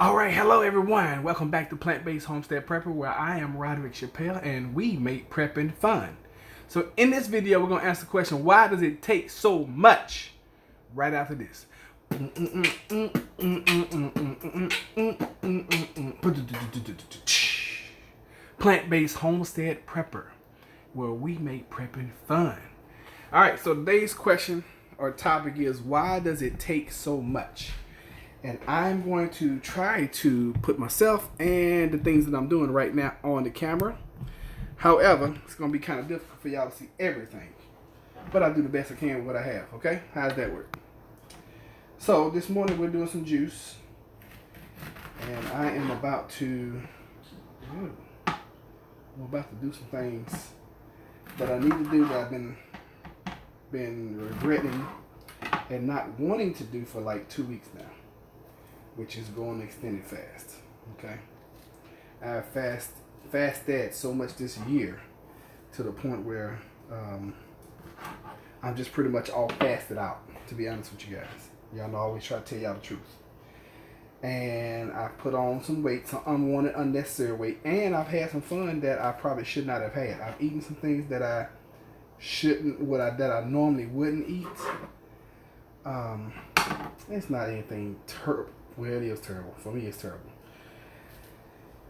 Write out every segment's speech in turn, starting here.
All right, hello everyone. Welcome back to Based Homestead Prepper, where I am Roderick Chappelle and we make prepping fun. So in this video, we're gonna answer the question, why does it take so much? Right after this. Plant-based homestead prepper, where we make prepping fun. All right, so today's question or topic is, why does it take so much? And I'm going to try to put myself and the things that I'm doing right now on the camera. However, it's going to be kind of difficult for y'all to see everything. But I'll do the best I can with what I have, okay? How does that work? So, this morning we're doing some juice. And I am about to... I'm about to do some things that I need to do that I've been regretting and not wanting to do for like 2 weeks now, which is going extended fast. Okay, I have fasted so much this year to the point where I'm just pretty much all fasted out, to be honest with you guys. Y'all know I always try to tell y'all the truth. And I've put on some weight, some unwanted, unnecessary weight, and I've had some fun that I probably should not have had. I've eaten some things that I shouldn't, that I normally wouldn't eat. It's not anything terrible. Well, it is terrible. For me, it's terrible.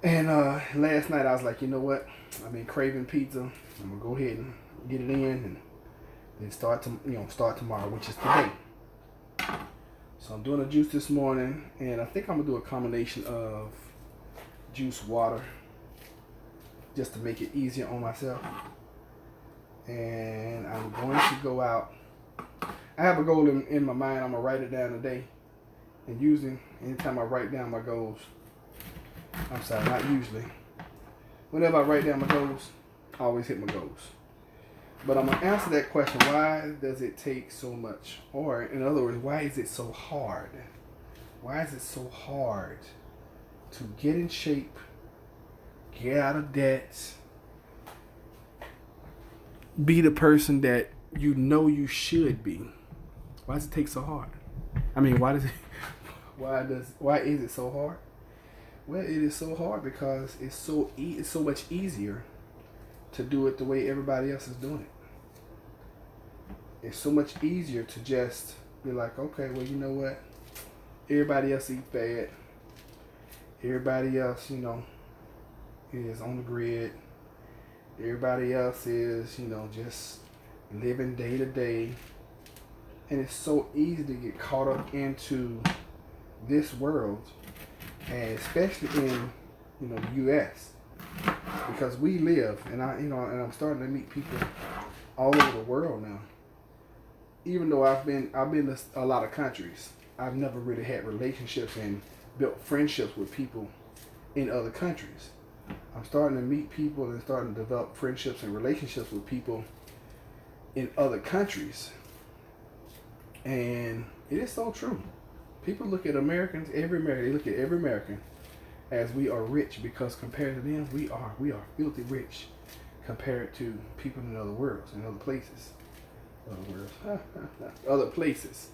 And last night I was like, you know what? I've been craving pizza. I'm gonna go ahead and get it in, and then start tomorrow, which is today. So I'm doing a juice this morning, and I think I'm gonna do a combination of juice water, just to make it easier on myself. And I'm going to go out. I have a goal in my mind. I'm gonna write it down today. And usually, anytime I write down my goals, I'm sorry, not usually. Whenever I write down my goals, I always hit my goals. But I'm gonna answer that question: why does it take so much? Or, in other words, why is it so hard? Why is it so hard to get in shape, get out of debt, be the person that you know you should be? Why does it take so hard? I mean, why is it so hard? Well, it is so hard because it's so much easier to do it the way everybody else is doing it. It's so much easier to just be like, okay, well, you know what? Everybody else eats bad. Everybody else, is on the grid. Everybody else is, just living day to day. And it's so easy to get caught up into this world, and especially in, the U.S. because we live, and I'm starting to meet people all over the world now. Even though I've been to a lot of countries, I've never really had relationships and built friendships with people in other countries. I'm starting to meet people and starting to develop friendships and relationships with people in other countries. And it is so true. People look at Americans, they look at every American as we are rich, because compared to them, we are filthy rich compared to people in other worlds, in other places. Other places.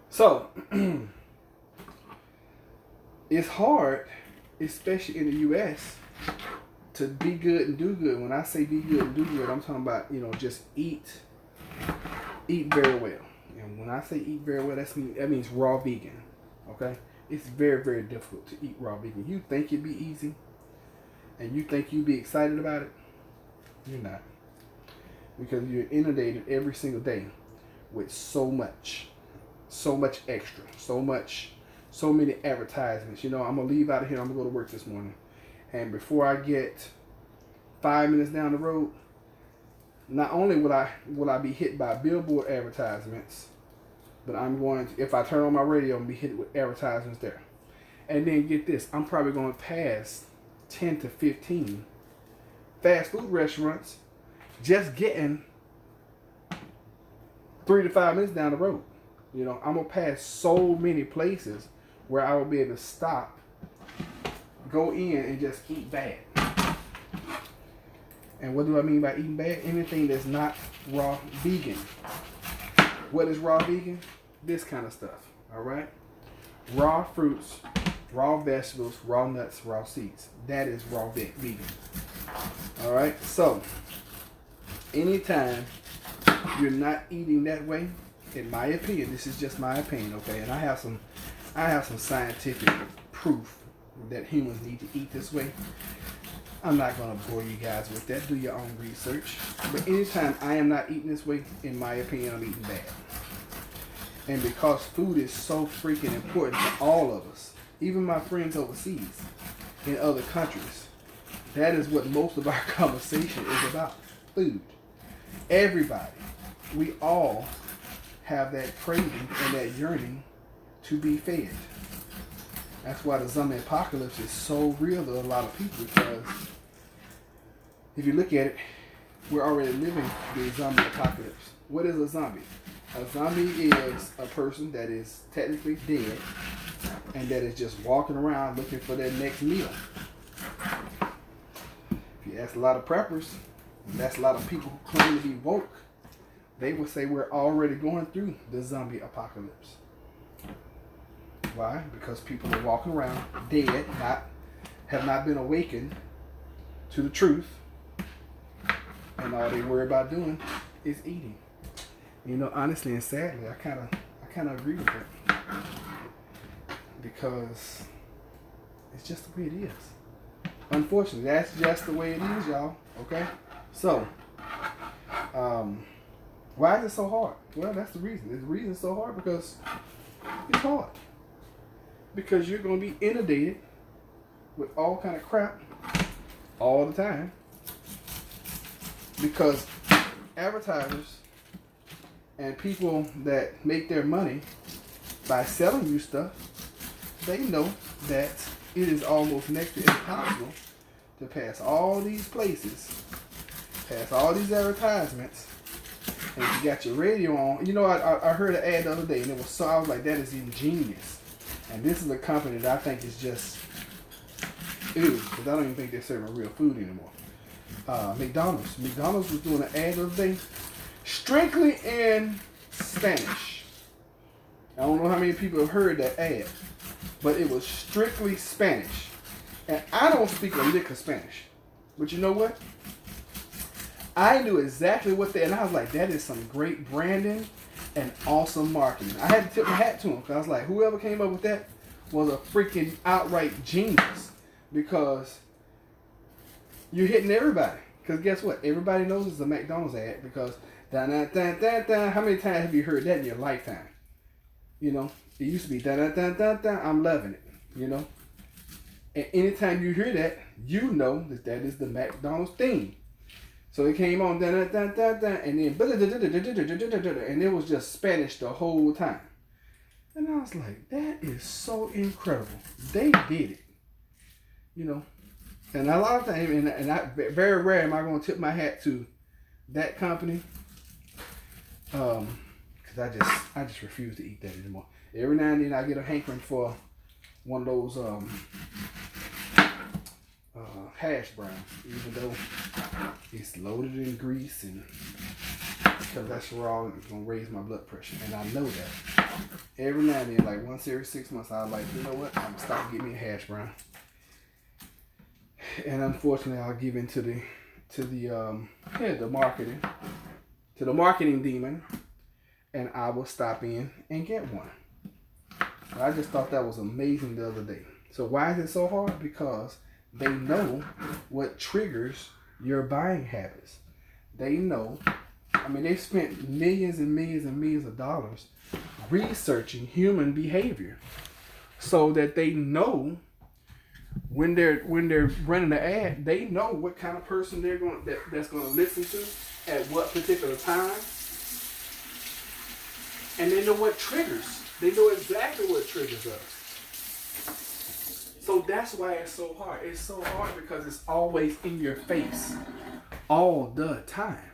So, it's hard, especially in the U.S., to be good and do good. When I say be good and do good, I'm talking about, just eat very well. And when I say eat very well, that means raw vegan. Okay? It's very, very difficult to eat raw vegan. You think it'd be easy, and you think you'd be excited about it? You're not. Because you're inundated every single day with so much extra, so many advertisements. I'm gonna leave out of here. I'm gonna go to work this morning, and before I get 5 minutes down the road, not only will I be hit by billboard advertisements, but I'm going to, if I turn on my radio, I'm gonna be hit with advertisements there. And then get this, I'm probably going to pass 10 to 15 fast food restaurants just getting 3 to 5 minutes down the road. I'm gonna pass so many places where I will be able to stop, go in, and just eat bad. And what do I mean by eating bad? Anything that's not raw vegan. What is raw vegan? This kind of stuff, all right? Raw fruits raw vegetables, raw nuts, raw seeds. That is raw vegan. All right. So anytime you're not eating that way, in my opinion, this is just my opinion, okay? And I have some scientific proof that humans need to eat this way. I'm not gonna bore you guys with that. Do your own research. But anytime I am not eating this way, in my opinion, I'm eating bad. And because food is so freaking important to all of us, even my friends overseas in other countries, that is what most of our conversation is about. Food. Everybody, we all have that craving and that yearning to be fed. That's why the zombie apocalypse is so real to a lot of people, because if you look at it, we're already living the zombie apocalypse. What is a zombie? A zombie is a person that is technically dead and that is just walking around looking for their next meal. If you ask a lot of preppers, and that's a lot of people who claim to be woke, they will say we're already going through the zombie apocalypse. Why? Because people are walking around dead, have not been awakened to the truth, and all they worry about doing is eating. You know, honestly and sadly, I kind of agree with that, because it's just the way it is. Unfortunately, that's just the way it is, y'all. Okay, so why is it so hard? Well, that's the reason. The reason it's so hard because it's hard. Because you're going to be inundated with all kind of crap all the time. Because advertisers and people that make their money by selling you stuff, they know that it is almost next to impossible to pass all these places, pass all these advertisements, and if you got your radio on. You know, I heard an ad the other day, and I was like, that is ingenious. And this is a company that I think is just ew, because I don't even think they're serving real food anymore. McDonald's. McDonald's was doing an ad the other day, strictly in Spanish. I don't know how many people have heard that ad, but it was strictly Spanish. And I don't speak a lick of Spanish. But you know what? I knew exactly what and I was like, that is some great branding and awesome marketing. I had to tip my hat to him, because I was like, whoever came up with that was a freaking outright genius, because you're hitting everybody. Because guess what? Everybody knows it's a McDonald's ad, because how many times have you heard that in your lifetime? You know, it used to be I'm loving it, you know. And anytime you hear that, you know that is the McDonald's theme. So it came on, and then, and it was just Spanish the whole time. And I was like, that is so incredible. They did it, you know. And a lot of times, and I very rare am I going to tip my hat to that company, because I just refuse to eat that anymore. Every now and then I get a hankering for one of those hash browns, even though it's loaded in grease, and because that's raw, it's gonna raise my blood pressure, and I know that. Every now and then, like once every 6 months, I was like, you know what? I'm gonna stop getting me a hash brown. And unfortunately, I'll give in to the marketing demon, and I will stop in and get one. I just thought that was amazing the other day. So why is it so hard? Because they know what triggers your buying habits. They know. I mean, they've spent millions and millions and millions of dollars researching human behavior, so that they know when they're running the ad, they know what kind of person that's going to listen to at what particular time, and they know what triggers. They know exactly what triggers us. So that's why it's so hard. It's so hard because it's always in your face all the time.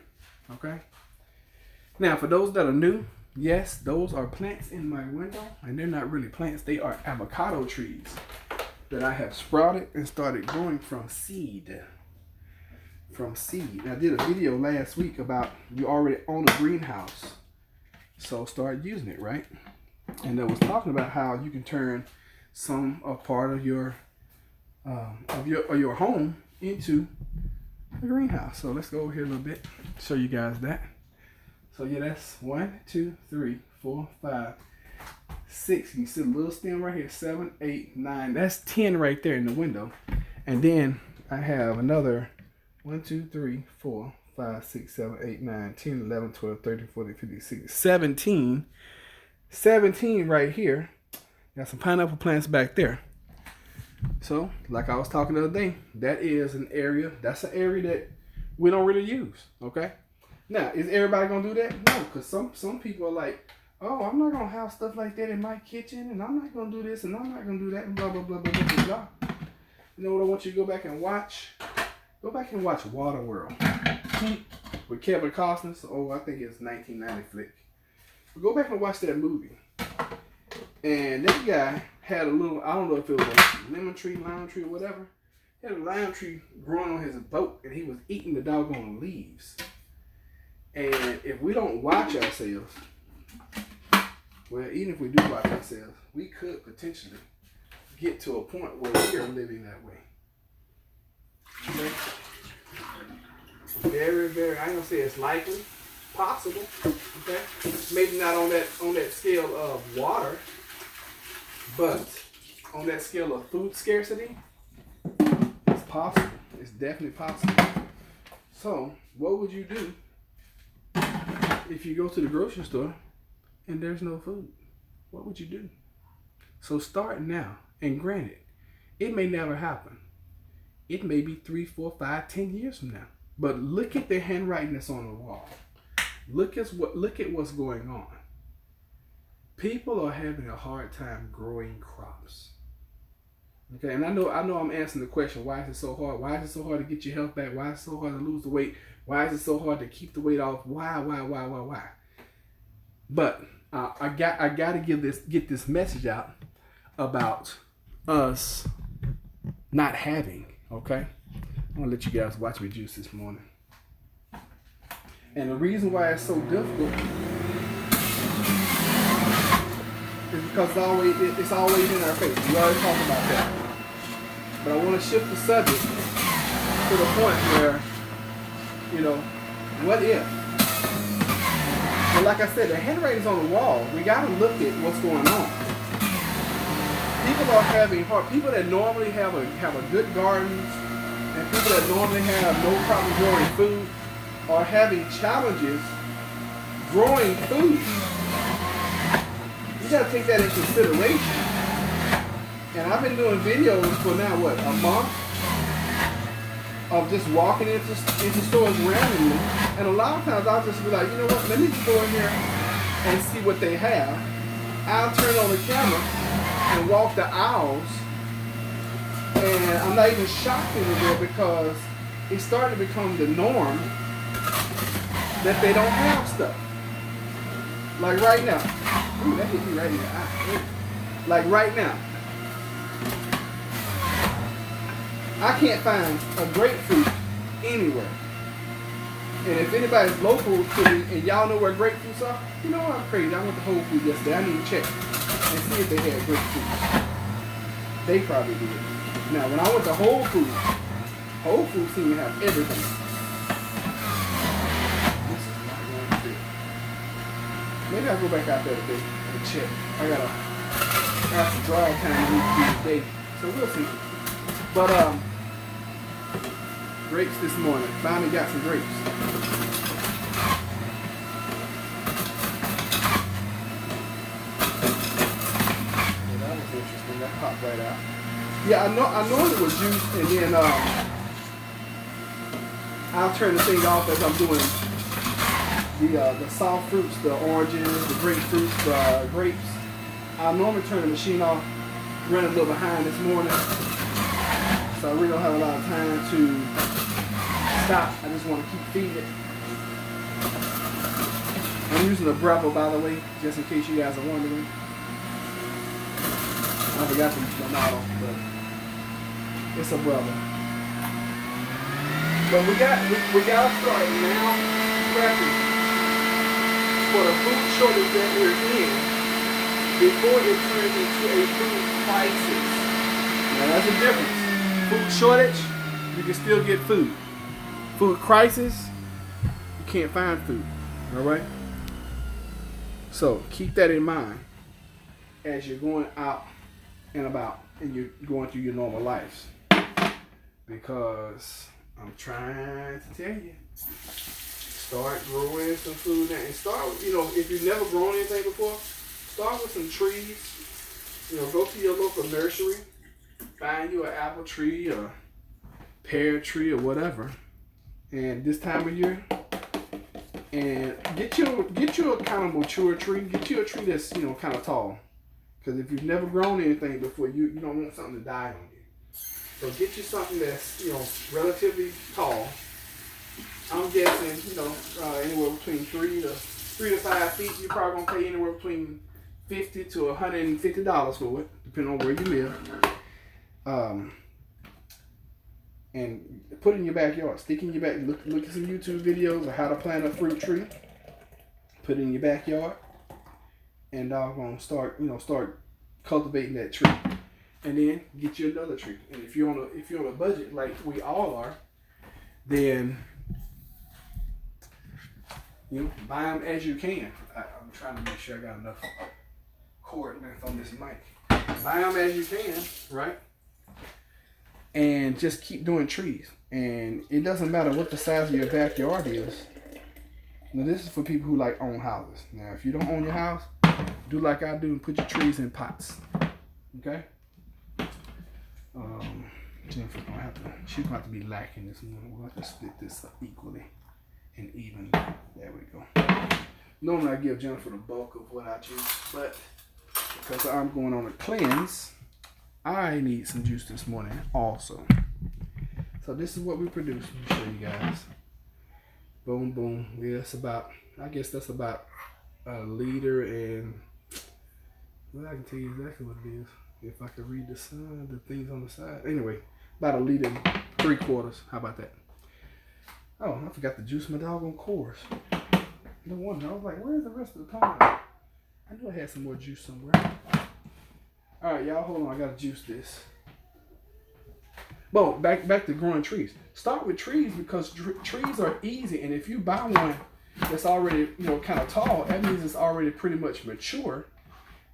Okay? Now, for those that are new, yes, those are plants in my window. And they're not really plants. They are avocado trees that I have sprouted and started growing from seed. And I did a video last week about you already own a greenhouse, so start using it, right? And I was talking about how you can turn some a part of your home into a greenhouse. So let's go over here a little bit, show you guys that. So yeah, that's 1, 2, 3, 4, 5, 6. You can see a little stem right here. 7, 8, 9. That's 10 right there in the window. And then I have another 1, 2, 3, 4, 5, 6, 7, 8, 9, 10, 11, 12, 13, 14, 15, 16, 17. 17 right here. Got some pineapple plants back there. So, like I was talking the other day, that is an area, that's an area that we don't really use, okay? Now, is everybody going to do that? No, because some people are like, oh, I'm not going to have stuff like that in my kitchen, and I'm not going to do this, and I'm not going to do that, and blah, blah, blah, blah, blah, blah, blah. You know what I want you to go back and watch? Go back and watch Waterworld with Kevin Costner. Oh, I think it's 1990 flick. But go back and watch that movie. And that guy had a little, I don't know if it was a lemon tree, lime tree, or whatever. He had a lime tree growing on his boat, and he was eating the doggone leaves. And if we don't watch ourselves, well, even if we do watch ourselves, we could potentially get to a point where we are living that way. Okay? Very, very, I ain't gonna say it's likely, possible. Okay? Maybe not on that scale of water, but on that scale of food scarcity, it's possible. It's definitely possible. So, what would you do if you go to the grocery store and there's no food? What would you do? So start now. And granted, it may never happen. It may be 3, 4, 5, 10 years from now. But look at the handwriting that's on the wall. Look at what's going on. People are having a hard time growing crops. Okay, and I know I'm answering the question, why is it so hard? Why is it so hard to get your health back? Why is it so hard to lose the weight? Why is it so hard to keep the weight off? Why? But I got to get this message out about us not having, okay? I'm gonna let you guys watch me juice this morning. And the reason why it's so difficult is because it's always in our face. We already talked about that. But I want to shift the subject to the point where, what if? But like I said, the handwriting's on the wall. We got to look at what's going on. People are having hard. People that normally have a good gardens and people that normally have no problem growing food are having challenges growing food. You got to take that in consideration. And I've been doing videos for now, a month of just walking into stores randomly. And a lot of times I'll just be like, you know what, let me just go in here and see what they have. I'll turn on the camera and walk the aisles. And I'm not even shocked anymore because it's starting to become the norm that they don't have stuff. Like right now. Ooh, that hit me right in the eye. Like right now. I can't find a grapefruit anywhere. And if anybody's local to me and y'all know where grapefruits are, you know what, I'm crazy. I went to Whole Foods yesterday. I need to check and see if they had grapefruits. They probably did. Now, when I went to Whole Foods seemed to have everything. This is not going to fit. Maybe I'll go back out there today and check. I got some dry time to do today. So we'll see. But, grapes this morning. Finally got some grapes. Yeah, that was interesting. That popped right out. Yeah, I know it was juice, and then I'll turn the thing off as I'm doing the soft fruits, the oranges, the grapefruits, the grapes. I normally turn the machine off, running a little behind this morning, so I really don't have a lot of time to stop. I just want to keep feeding it. I'm using a Breville, by the way, just in case you guys are wondering. I forgot the model, but it's a Breville. But we got to start now prepping for the food shortage that we're in before it turns into a food crisis. Now that's the difference. Food shortage, you can still get food. Food crisis, you can't find food. All right? So keep that in mind as you're going out and about and you're going through your normal lives. Because I'm trying to tell you, start growing some food now. And start, if you've never grown anything before, start with some trees. Go to your local nursery, find you an apple tree or pear tree or whatever. And this time of year, and get you a kind of mature tree. Get you a tree that's kind of tall. Because if you've never grown anything before, you don't want something to die on you. So get you something that's relatively tall. I'm guessing anywhere between 3 to 5 feet. You're probably gonna pay anywhere between $50 to $150 for it, depending on where you live. And put it in your backyard. Stick in your back. Look at some YouTube videos of how to plant a fruit tree. Put it in your backyard, and doggone start cultivating that tree. And then get you another tree. And if you're on a budget like we all are, then buy them as you can. I'm trying to make sure I got enough cord length on this mic. Buy them as you can, right? And just keep doing trees. And it doesn't matter what the size of your backyard is. Now this is for people who own houses. Now if you don't own your house, do like I do and put your trees in pots. Okay? Jennifer's she's going to have to be lacking this morning. We'll have to split this up equally and even. There we go. Normally I give Jennifer the bulk of what I choose, but because I'm going on a cleanse, I need some juice this morning also. So this is what we produce. Let me show you guys. Boom, boom. Yeah, I guess that's about a liter, and I can tell you exactly what it is. If I could read the things on the side. Anyway, about a liter and 3/4. How about that? Oh, I forgot to juice my doggone cores. No wonder. I was like, where's the rest of the pond? I knew I had some more juice somewhere. All right, y'all, hold on. I gotta juice this. Well, back to growing trees. Start with trees because trees are easy, and if you buy one that's already kind of tall, that means it's already pretty much mature,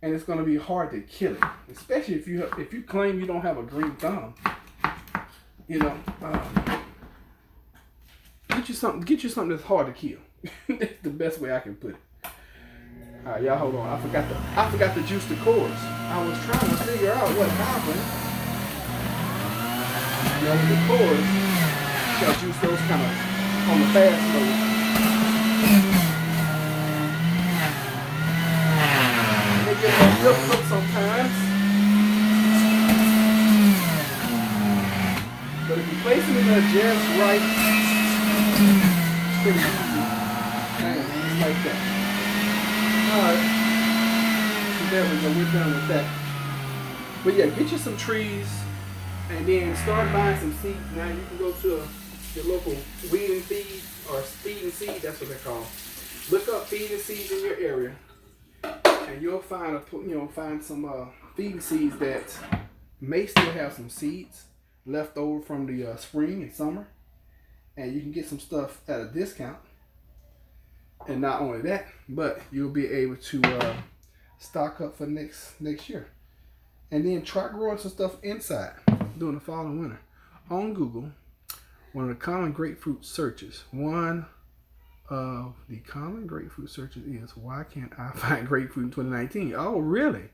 and it's going to be hard to kill it. Especially if you claim you don't have a green thumb. Get you something that's hard to kill. That's the best way I can put it. All right, y'all, hold on. I forgot to juice the cores. I was trying to figure out what happened. With the cores, you gotta juice those kind of on the fast mode. They get a little difficult sometimes. But if you place them in there just right, it's pretty easy. Just like that. Alright. So there we go, we're done with that. But yeah, get you some trees and then start buying some seeds. Now you can go to your local weed and feed or feed and seed, that's what they're called. Look up feed and seeds in your area. And you'll find some feed seeds that may still have some seeds left over from the spring and summer, and you can get some stuff at a discount. And not only that, but you'll be able to stock up for next year, and then try growing some stuff inside during the fall and winter. On Google, one of the common grapefruit searches. One of the common grapefruit searches is, why can't I find grapefruit in 2019? Oh, really?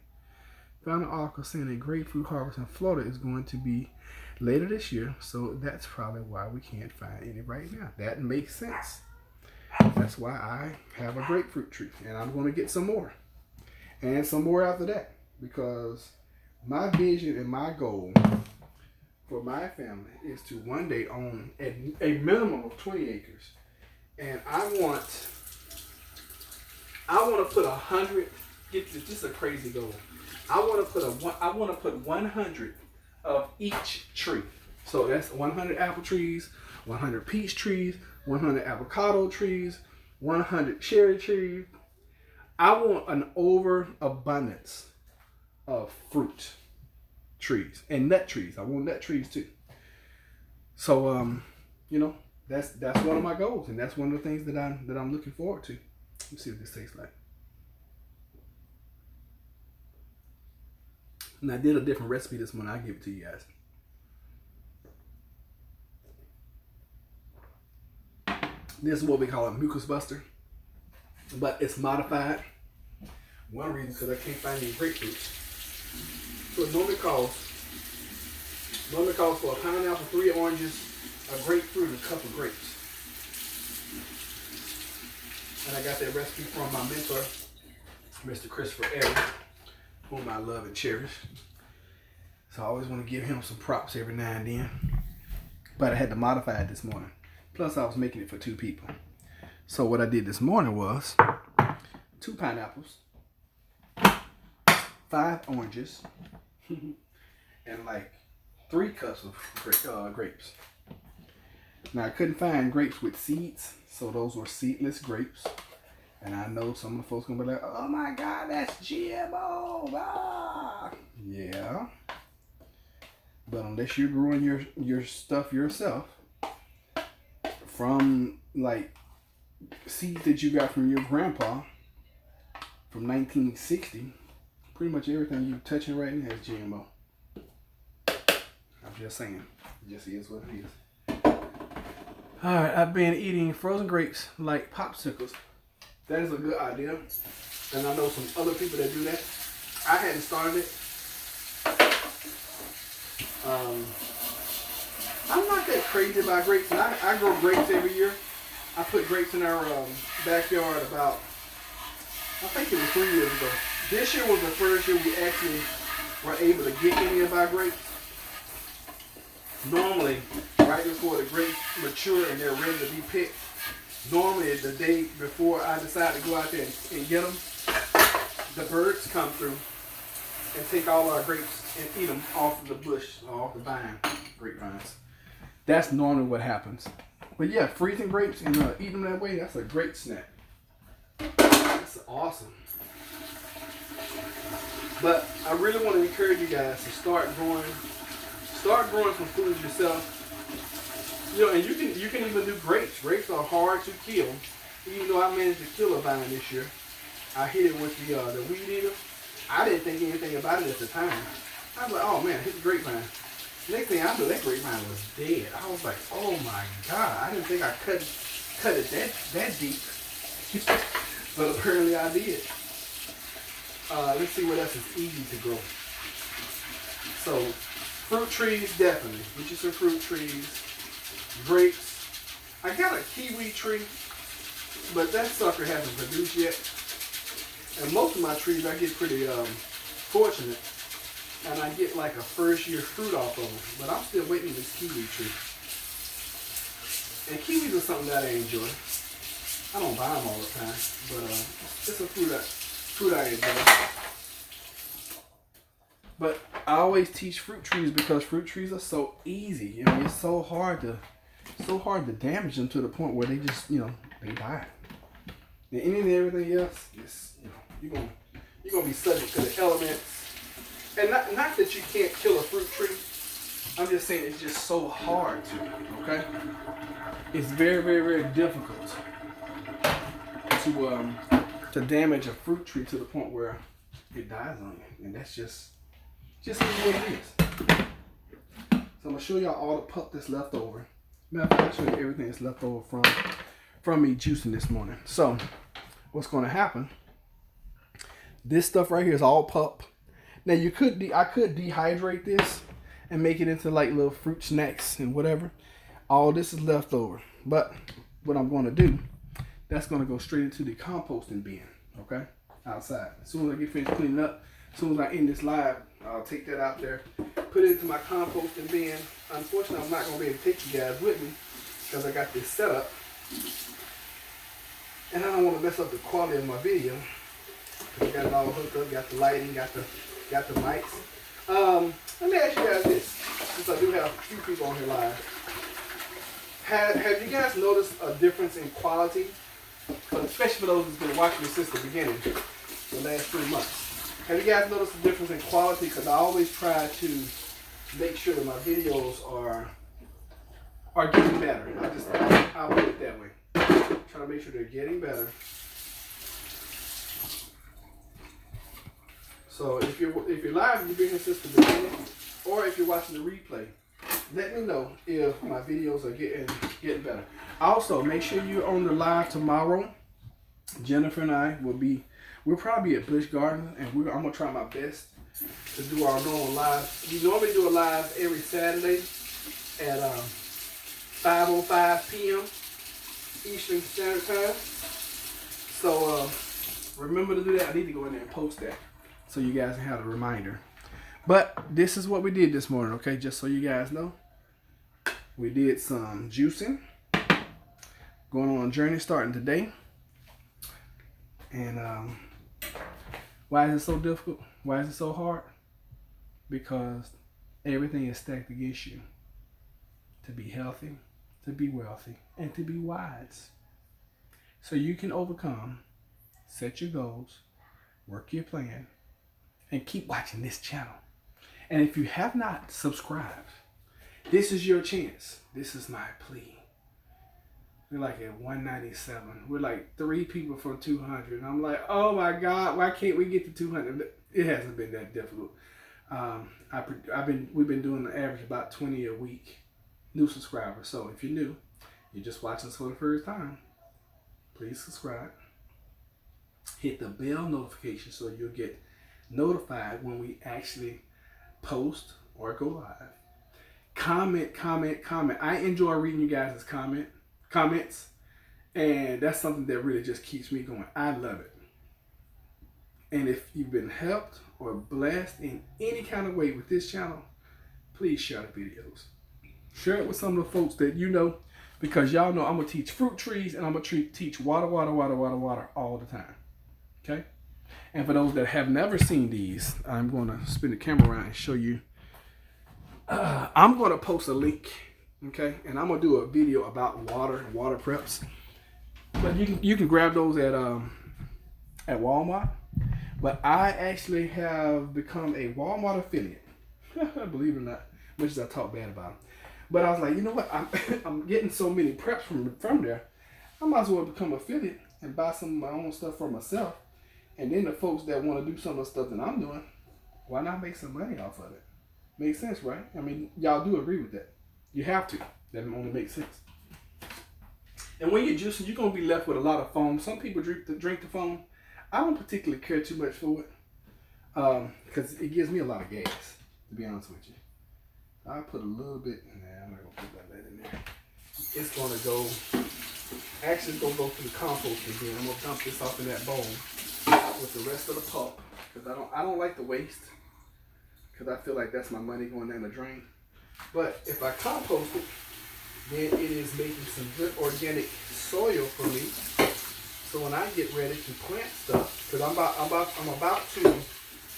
Found an article saying that grapefruit harvest in Florida is going to be later this year, so that's probably why we can't find any right now. That makes sense. That's why I have a grapefruit tree, and I'm going to get some more, and some more after that, because my vision and my goal for my family is to one day own a minimum of 20 acres. And I want to put 100. This is a crazy goal. I want to put 100 of each tree. So that's 100 apple trees, 100 peach trees, 100 avocado trees, 100 cherry trees. I want an overabundance of fruit trees and nut trees. I want nut trees too. So you know, that's one of my goals, and that's one of the things that I'm looking forward to. Let's see what this tastes like. And I did a different recipe this morning. I'll give it to you guys. This is what we call a mucus buster, but it's modified. One reason because I can't find any grapefruits. So it normally calls for a pineapple, 3 oranges, a grapefruit, and a cup of grapes. And I got that recipe from my mentor, Mr. Christopher Airy, whom I love and cherish. So I always want to give him some props every now and then. But I had to modify it this morning. Plus I was making it for 2 people. So what I did this morning was 2 pineapples, 5 oranges, and like 3 cups of grapes. Now I couldn't find grapes with seeds, so those were seedless grapes. And I know some of the folks gonna be like, "Oh my God, that's GMO!" Ah. Yeah, but unless you're growing your stuff yourself from like seeds that you got from your grandpa from 1960, pretty much everything you're touching right now has GMO. I'm just saying, it just is what it is. All right, I've been eating frozen grapes like popsicles. That is a good idea, and I know some other people that do that. I hadn't started it. I'm not that crazy about grapes. And I grow grapes every year. I put grapes in our backyard about, I think it was 3 years ago. This year was the first year we actually were able to get any of our grapes. Normally, right before the grapes mature and they're ready to be picked, normally the day before I decide to go out there and get them, the birds come through and take all our grapes and eat them off of the bush or off the grapevines. That's normally what happens. But yeah, freezing grapes and eating them that way, that's a great snack. That's awesome. But I really want to encourage you guys to start growing some food yourself. You know, and you can even do grapes. Grapes are hard to kill. Even though I managed to kill a vine this year, I hit it with the weed eater. I didn't think anything about it at the time. I was like, oh man, I hit the grapevine. Next thing I knew, that grapevine was dead. I was like, oh my God, I didn't think I cut it that deep. But apparently I did. Let's see what else is easy to grow. So, fruit trees, definitely. Get you some fruit trees. Grapes. I got a kiwi tree, but that sucker hasn't produced yet. And most of my trees, I get pretty fortunate, and I get like a first year fruit off of them. But I'm still waiting on this kiwi tree. And kiwis are something that I enjoy. I don't buy them all the time, but it's a fruit I enjoy. But I always teach fruit trees because fruit trees are so easy. I mean, it's so hard to damage them to the point where they just, they die. And any and everything else, you're gonna be subject to the elements. And not that you can't kill a fruit tree. I'm just saying it's just so hard to. Okay, it's very, very, very difficult to damage a fruit tree to the point where it dies on you, and that's just is what it is. So I'm gonna show y'all all the pup that's left over. Matter of fact, I'll show you everything that's left over from me juicing this morning. So what's gonna happen? This stuff right here is all pup. Now I could dehydrate this and make it into like little fruit snacks and whatever. All this is left over. But what I'm gonna do, that's gonna go straight into the composting bin. Okay, outside. As soon as I get finished cleaning up, as soon as I end this live, I'll take that out there, put it into my composting bin. Unfortunately, I'm not going to be able to take you guys with me because I got this set up. And I don't want to mess up the quality of my video. I got it all hooked up, got the lighting, got the mics. Let me ask you guys this, since I do have a few people on here live. Have you guys noticed a difference in quality of especially for those who've been watching this since the beginning, the last 3 months. Have you guys noticed the difference in quality? Because I always try to make sure that my videos are getting better. I'll put it that way. Try to make sure they're getting better. So if you're live and you've been here since the beginning, or if you're watching the replay, let me know if my videos are getting better. Also, make sure you're on the live tomorrow. Jennifer and I we'll probably be at Busch Gardens, and I'm gonna try my best to do our normal live. We normally do a live every Saturday at 5:05 p.m. Eastern Standard Time. So remember to do that. I need to go in there and post that so you guys can have a reminder. But this is what we did this morning, okay? Just so you guys know. We did some juicing. Going on a journey starting today. And why is it so difficult? Why is it so hard? Because everything is stacked against you. To be healthy, to be wealthy, and to be wise. So you can overcome, set your goals, work your plan, and keep watching this channel. And if you have not subscribed, this is your chance. This is my plea. We're like at 197. We're like 3 people from 200. And I'm like, oh my God, why can't we get to 200? It hasn't been that difficult. We've been doing the average about 20 a week new subscribers. So if you're new, you're just watching us for the first time, please subscribe. Hit the bell notification so you'll get notified when we actually post or go live. Comment. I enjoy reading you guys' comments, and that's something that really just keeps me going. I love it. And if you've been helped or blessed in any kind of way with this channel, please share the videos. Share it with some of the folks that you know, because y'all know I'm going to teach fruit trees and I'm going to teach water all the time. Okay? And for those that have never seen these, I'm going to spin the camera around and show you. I'm going to post a link, okay? And I'm going to do a video about water preps. But you can grab those at Walmart. But I actually have become a Walmart affiliate. Believe it or not, much as I talk bad about them. But I was like, you know what? I'm getting so many preps from there. I might as well become an affiliate and buy some of my own stuff for myself. And then the folks that want to do some of the stuff that I'm doing, why not make some money off of it? Makes sense, right? I mean, y'all do agree with that. You have to. That only makes sense. And when you're juicing, you're going to be left with a lot of foam. Some people drink the foam. I don't particularly care too much for it because it gives me a lot of gas, to be honest with you. I'll put a little bit in there. I'm not going to put that in there. It's going to go, actually it's going to go through the compost again. I'm going to dump this off in that bowl with the rest of the pulp because I don't like the waste because I feel like that's my money going down the drain. But if I compost it, then it is making some good organic soil for me. So when I get ready to plant stuff, because I'm about to,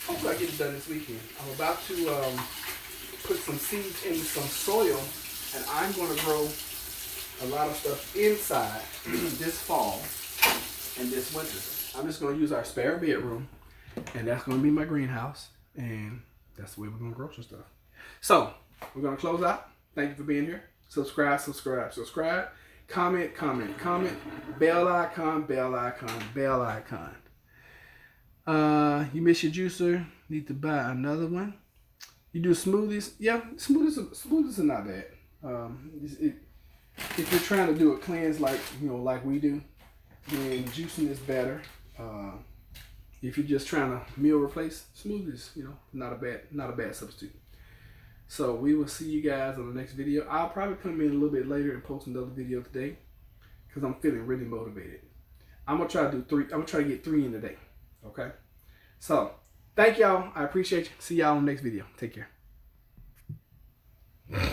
hopefully I get it done this weekend. I'm about to put some seeds in some soil, and I'm going to grow a lot of stuff inside this fall and this winter. I'm just going to use our spare bedroom, and that's going to be my greenhouse, and that's the way we're going to grow some stuff. So we're going to close out. Thank you for being here. Subscribe. Comment. Bell icon. You miss your juicer. Need to buy another one. You do smoothies. Yeah, smoothies are not bad. If you're trying to do a cleanse like we do, then juicing is better. If you're just trying to meal replace, smoothies, not a bad substitute. So we will see you guys on the next video. I'll probably come in a little bit later and post another video today because I'm feeling really motivated. I'm gonna try to do 3. I'm gonna try to get 3 in today. Okay. So thank y'all. I appreciate you. See y'all on the next video. Take care.